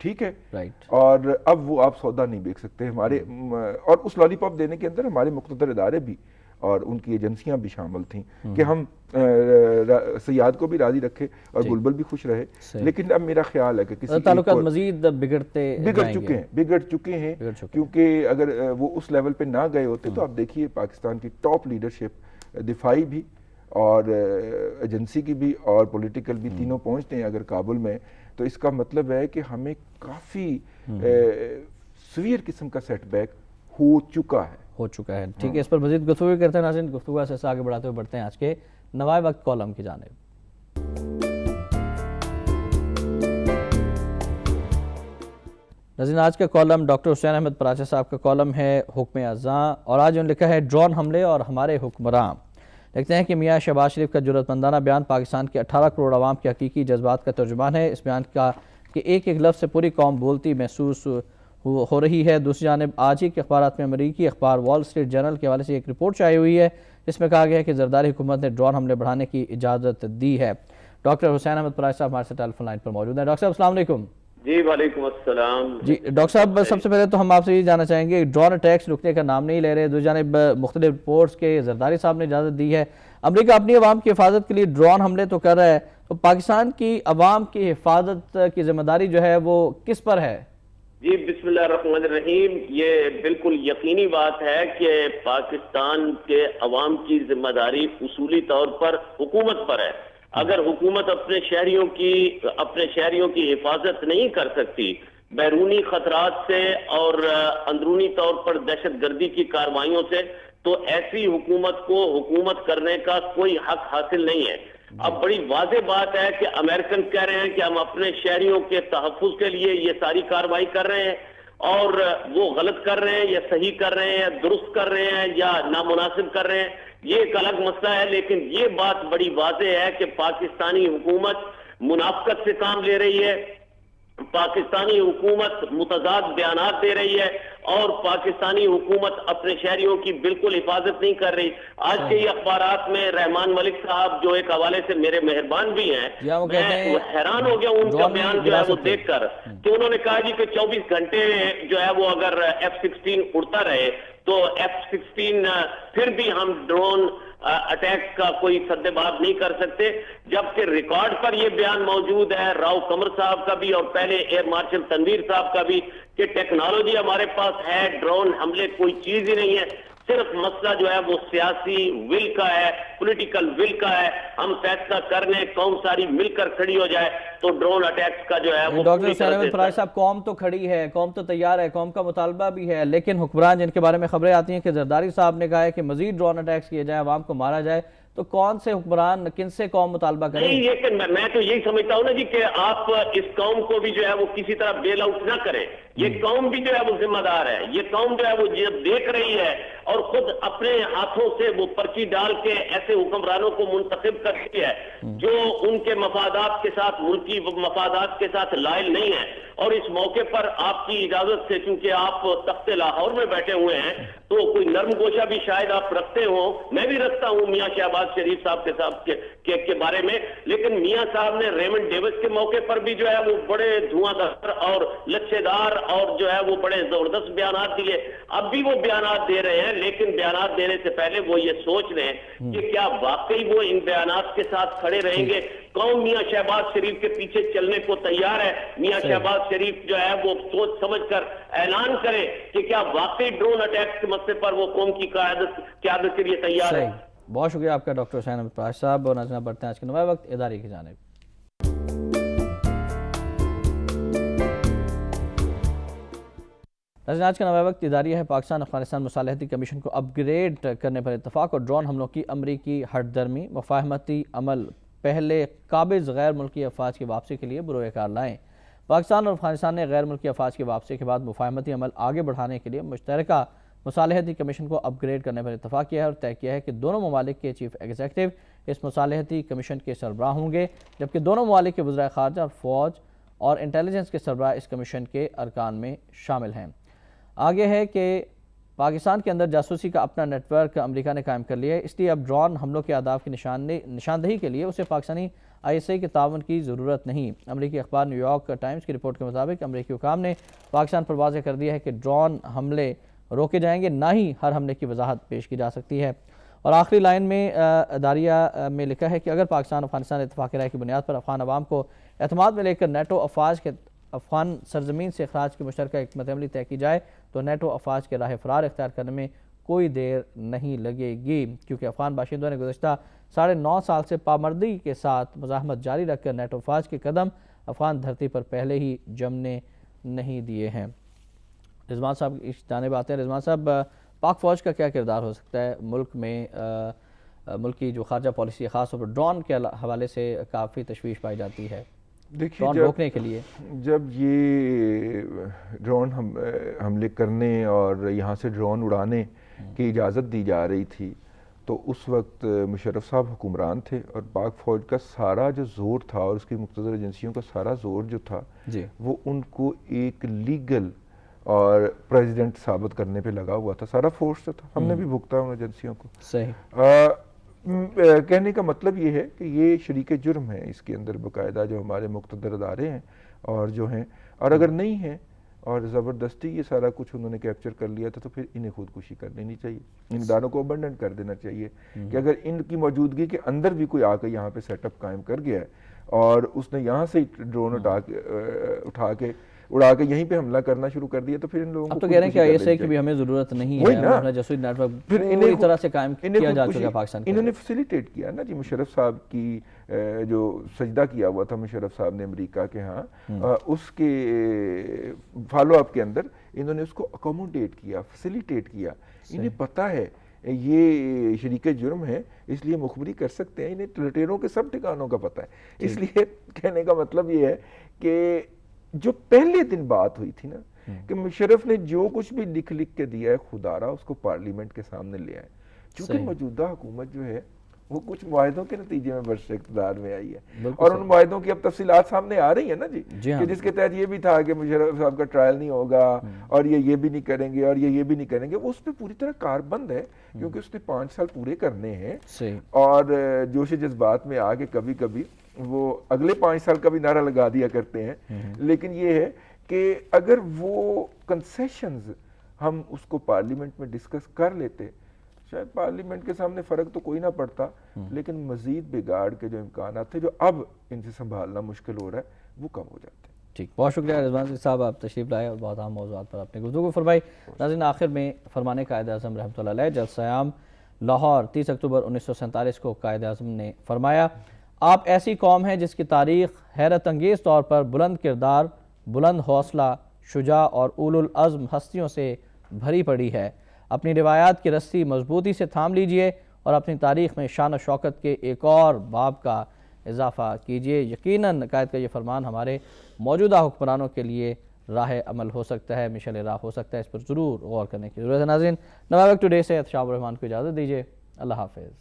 ٹھیک ہے رائٹ. اور اب وہ آپ سودا نہیں بیچ سکتے ہمارے، اور اس لالی پاپ دینے کے اندر ہمارے مقتدر ادارے بھی اور ان کی ایجنسیاں بھی شامل تھیں کہ ہم سیاد کو بھی راضی رکھے اور بلبل بھی خوش رہے. لیکن اب میرا خیال ہے کہ کسی تعلقات مزید بگڑ چکے ہیں کیونکہ اگر وہ اس لیول پہ نہ گئے ہوتے تو آپ دیکھیے پاکستان کی ٹاپ لیڈرشپ دفاعی بھی اور ایجنسی کی بھی اور پولیٹیکل بھی تینوں پہنچتے ہیں اگر کابل میں، تو اس کا مطلب ہے کہ ہمیں کافی سویر قسم کا سیٹ بیک ہو چکا ہے. ٹھیک ہے، اس پر مزید گفتگو کرتے ہیں. ناظرین، گفتگو ایسے آگے بڑھاتے ہوئے بڑھتے ہیں آج کے نوائے وقت کالم کی جانب. ناظرین، آج کا کالم ڈاکٹر حسین احمد پراچہ صاحب کا کالم ہے حکم ازاں، اور آج انہوں نے لکھا ہے ڈرون حملے اور ہمارے حکمراں. لکھتے ہیں کہ میاں شہباز شریف کا جرأت مندانہ بیان پاکستان کے 18 کروڑ عوام کے حقیقی جذبات کا ترجمان ہے. اس بیان کا کہ ایک ایک لفظ سے پوری قوم بولتی محسوس ہو رہی ہے. دوسری جانب آج ہی کے اخبارات میں امریکی اخبار وال اسٹریٹ جرنل کے حوالے سے ایک رپورٹ شائع ہوئی ہے جس میں کہا گیا ہے کہ زرداری حکومت نے ڈرون حملے بڑھانے کی اجازت دی ہے. ڈاکٹر حسین احمد پراچہ صاحب ہمارے سے ٹیلی فون لائن پر موجود ہیں. ڈاکٹر صاحب السلام علیکم. جی وعلیکم السلام. جی ڈاکٹر صاحب، سب سے پہلے تو ہم آپ سے یہ جاننا چاہیں گے ڈرون اٹیکس رکنے کا نام نہیں لے رہے. دوسری جانب مختلف رپورٹس کے زرداری صاحب نے اجازت دی ہے. امریکہ اپنی عوام کی حفاظت کے لیے ڈرون حملے تو کر رہا ہے، تو پاکستان کی عوام کی حفاظت کی ذمہ داری جو ہے وہ کس پر ہے؟ جی بسم اللہ الرحمن الرحیم. یہ بالکل یقینی بات ہے کہ پاکستان کے عوام کی ذمہ داری اصولی طور پر حکومت پر ہے. اگر حکومت اپنے شہریوں کی حفاظت نہیں کر سکتی بیرونی خطرات سے اور اندرونی طور پر دہشت گردی کی کارروائیوں سے، تو ایسی حکومت کو حکومت کرنے کا کوئی حق حاصل نہیں ہے. اب بڑی واضح بات ہے کہ امریکن کہہ رہے ہیں کہ ہم اپنے شہریوں کے تحفظ کے لیے یہ ساری کارروائی کر رہے ہیں، اور وہ غلط کر رہے ہیں یا صحیح کر رہے ہیں، درست کر رہے ہیں یا نامناسب کر رہے ہیں، یہ ایک الگ مسئلہ ہے. لیکن یہ بات بڑی واضح ہے کہ پاکستانی حکومت منافقت سے کام لے رہی ہے، پاکستانی حکومت متضاد بیانات دے رہی ہے، اور پاکستانی حکومت اپنے شہریوں کی بالکل حفاظت نہیں کر رہی. آج کے یہ اخبارات میں رحمان ملک صاحب جو ایک حوالے سے میرے مہربان بھی ہیں، میں حیران ہو گیا ان کا بیان جو ہے وہ دیکھ کر کہ انہوں نے کہا جی کہ 24 گھنٹے جو ہے وہ اگر F-16 اڑتا رہے تو F-16 پھر بھی ہم ڈرون اٹیک کا کوئی سدباب نہیں کر سکتے. جبکہ ریکارڈ پر یہ بیان موجود ہے راؤ قمر صاحب کا بھی اور پہلے ایئر مارشل تنویر صاحب کا بھی کہ ٹیکنالوجی ہمارے پاس ہے، ڈرون حملے کوئی چیز ہی نہیں ہے. صرف مسئلہ جو ہے وہ سیاسی ول کا ہے، پولیٹیکل ول کا ہے. ہم فیصلہ کرنے قوم ساری مل کر کھڑی ہو جائے تو ڈرون اٹیکس کا جو ہے وہ ڈاکٹر حسین احمد پراچہ صاحب، قوم تو کھڑی ہے، قوم تو تیار ہے، قوم کا مطالبہ بھی ہے، لیکن حکمران جن کے بارے میں خبریں آتی ہیں کہ زرداری صاحب نے کہا ہے کہ مزید ڈرون اٹیکس کیے جائیں، عوام کو مارا جائے، تو کون سے حکمران کن سے قوم مطالبہ کریں؟ نہیں، یہ کہ میں تو یہی سمجھتا ہوں نا جی کہ آپ اس قوم کو بھی جو ہے وہ کسی طرح بیل آؤٹ نہ کریں. یہ قوم بھی جو ہے وہ ذمہ دار ہے. یہ قوم جو ہے وہ دیکھ رہی ہے اور خود اپنے ہاتھوں سے وہ پرچی ڈال کے ایسے حکمرانوں کو منتخب کرتی ہے جو ان کے مفادات کے ساتھ، ملکی مفادات کے ساتھ لائل نہیں ہے. اور اس موقع پر آپ کی اجازت سے، چونکہ آپ تخت لاہور میں بیٹھے ہوئے ہیں، تو کوئی نرم گوشہ بھی شاید آپ رکھتے ہوں. میں بھی رکھتا ہوں میاں شہباز شریف صاحب کے بارے میں. لیکن میاں صاحب نے ریمنڈ ڈیوس کے موقع پر بھی جو ہے وہ بڑے دھواں دھار اور لچھے دار اور جو ہے وہ بڑے زبردست بیانات دیے. اب بھی وہ بیانات دے رہے ہیں، لیکن بیانات دینے سے پہلے وہ یہ سوچ رہے ہیں کہ کیا واقعی وہ ان بیانات کے ساتھ کھڑے رہیں گے. قوم میاں شہباز شریف کے پیچھے چلنے کو تیار ہے. میاں شہباز شریف جو ہے وہ سوچ سمجھ کر اعلان کرے کہ کیا واقعی ڈرون اٹیکس کے مسئلے پر وہ قوم کی قیادت کے لیے تیار ہے. بہت شکریہ آپ کا ڈاکٹر حسین احمد پراچہ صاحب. اور ناظرین بڑھتے ہیں آج کے نوائے وقت ادارے کی جانب. ناظرین، آج کا نوائے وقت اداریہ ہے. پاکستان افغانستان مصالحتی کمیشن کو اپ گریڈ کرنے پر اتفاق اور ڈرون حملوں کی امریکی ہٹ درمی. مفاہمتی عمل پہلے قابض غیر ملکی افواج کی واپسی کے لیے بروئے کار لائیں. پاکستان اور افغانستان نے غیر ملکی افواج کی واپسی کے بعد مفاہمتی عمل آگے بڑھانے کے لیے مشترکہ مصالحتی کمیشن کو اپ گریڈ کرنے پر اتفاق کیا ہے اور طے کیا ہے کہ دونوں ممالک کے چیف ایگزیکٹو اس مصالحتی کمیشن کے سربراہ ہوں گے، جبکہ دونوں ممالک کے وزرائے خارجہ اور فوج اور انٹیلیجنس کے سربراہ اس کمیشن کے ارکان میں شامل ہیں. آگے ہے کہ پاکستان کے اندر جاسوسی کا اپنا نیٹ ورک امریکہ نے قائم کر لیا ہے، اس لیے اب ڈرون حملوں کے اہداف کی نشاندہی کے لیے اسے پاکستانی ISI کے تعاون کی ضرورت نہیں۔ امریکی اخبار نیو یارک ٹائمز کی رپورٹ کے مطابق امریکی حکام نے پاکستان پر واضح کر دیا ہے کہ ڈرون حملے روکے جائیں گے، نہ ہی ہر حملے کی وضاحت پیش کی جا سکتی ہے۔ اور آخری لائن میں اداریہ میں لکھا ہے کہ اگر پاکستان افغانستان اتفاق رائے کی بنیاد پر افغان عوام کو اعتماد میں لے کر نیٹو افواج کے افغان سرزمین سے اخراج کی مشترکہ حکمت عملی طے کی جائے تو نیٹو افواج کے راہ فرار اختیار کرنے میں کوئی دیر نہیں لگے گی، کیونکہ افغان باشندوں نے گزشتہ 9.5 سال سے پامردی کے ساتھ مزاحمت جاری رکھ کر نیٹو افواج کے قدم افغان دھرتی پر پہلے ہی جمنے نہیں دیے ہیں۔ رضوان صاحب اس جانب آتے ہیں۔ رضوان صاحب، پاک فوج کا کیا کردار ہو سکتا ہے ملک میں؟ ملک کی جو خارجہ پالیسی ہے خاص طور پر ڈرون کے حوالے سے کافی تشویش پائی جاتی ہے، ڈرون روکنے کے لیے۔ جب یہ ڈرون حملے کرنے اور یہاں سے ڈرون اڑانے کی اجازت دی جا رہی تھی تو اس وقت مشرف صاحب حکمران تھے، اور پاک فوج کا سارا جو زور تھا اور اس کی مقتدر ایجنسیوں کا سارا زور جو تھا وہ ان کو ایک لیگل اور پریزیڈنٹ ثابت کرنے پہ لگا ہوا تھا، سارا فورس تھا، ہم نے بھی بھگتا ان ایجنسیوں کو۔ کہنے کا مطلب یہ ہے کہ یہ شریک جرم ہے اس کے اندر باقاعدہ جو ہمارے مقتدر ادارے ہیں اور جو ہیں، اور اگر نہیں ہیں اور زبردستی یہ سارا کچھ انہوں نے کیپچر کر لیا تھا تو پھر انہیں خودکشی کر لینی چاہیے، ان اداروں کو ابنڈن کر دینا چاہیے کہ اگر ان کی موجودگی کے اندر بھی کوئی آ کے یہاں پہ سیٹ اپ قائم کر گیا ہے اور اس نے یہاں سے ڈرون اٹھا کے اڑا کے یہیں پہ حملہ کرنا شروع کر دیا تو پھر ان لوگوں کو اب تو کہہ رہے ہیں کہ ISI کی بھی ہمیں ضرورت نہیں ہے، اپنا جاسوسی نیٹ ورک پوری طرح سے قائم کیا جا چکا ہے پاکستان کے۔ انہوں نے فیسیلیٹیٹ کیا نا جی، مشرف صاحب کی جو سجدہ کیا ہوا تھا مشرف صاحب نے امریکہ کے ہاں، اس کے فالو اپ کے اندر انہوں نے اس کو اکوموڈیٹ کیا، فیسیلیٹیٹ کیا۔ انہیں پتہ ہے یہ شریک جرم ہے، اس لیے مخبری کر سکتے ہیں، انہیں لٹیروں کے سب ٹھکانوں کا پتہ ہے۔ اس لیے کہنے کا مطلب یہ ہے کہ جو پہلے دن بات ہوئی تھی نا کہ مشرف نے جو کچھ بھی لکھ کے دیا ہے خدا را اس کو پارلیمنٹ کے سامنے لے آئے، چونکہ موجودہ حکومت جو ہے وہ کچھ معاہدوں کے نتیجے میں برسر اقتدار میں آئی ہے، اور ان معاہدوں کی اب تفصیلات سامنے آ رہی ہیں نا جی، کہ جس کے تحت یہ بھی تھا کہ مشرف صاحب کا ٹرائل نہیں ہوگا اور یہ بھی نہیں کریں گے اور یہ بھی نہیں کریں گے، وہ اس پہ پوری طرح کار بند ہے کیونکہ اس نے 5 سال پورے کرنے ہیں، اور جوش جذبات میں آ کے کبھی کبھی وہ اگلے 5 سال کا بھی نعرہ لگا دیا کرتے ہیں۔ لیکن یہ ہے کہ اگر وہ کنسیشنز ہم اس کو پارلیمنٹ میں ڈسکس کر لیتے شاید پارلیمنٹ کے سامنے فرق تو کوئی نہ پڑتا، لیکن مزید بگاڑ کے جو امکانات تھے جو اب ان سے سنبھالنا مشکل ہو رہا ہے وہ کم ہو جاتے ہیں۔ ٹھیک، بہت شکریہ رضوان صاحب، آپ تشریف لائے اور بہت اہم موضوعات پر آپ نے گفتگو فرمائی۔ ناظرین، آخر میں فرمان قائد اعظم رحمۃ اللہ علیہ جلسہ عام لاہور 30 اکتوبر 1947 کو قائد اعظم نے فرمایا، آپ ایسی قوم ہیں جس کی تاریخ حیرت انگیز طور پر بلند کردار، بلند حوصلہ، شجاع اور اولو العزم ہستیوں سے بھری پڑی ہے۔ اپنی روایات کی رسی مضبوطی سے تھام لیجئے اور اپنی تاریخ میں شان و شوکت کے ایک اور باب کا اضافہ کیجئے۔ یقیناً قائد کا یہ فرمان ہمارے موجودہ حکمرانوں کے لیے راہ عمل ہو سکتا ہے، مشعل راہ ہو سکتا ہے، اس پر ضرور غور کرنے کی ضرورت ہے۔ ناظرین، نوابق ٹوڈے سے اتشاب الرحمان کو اجازت دیجئے، اللہ حافظ۔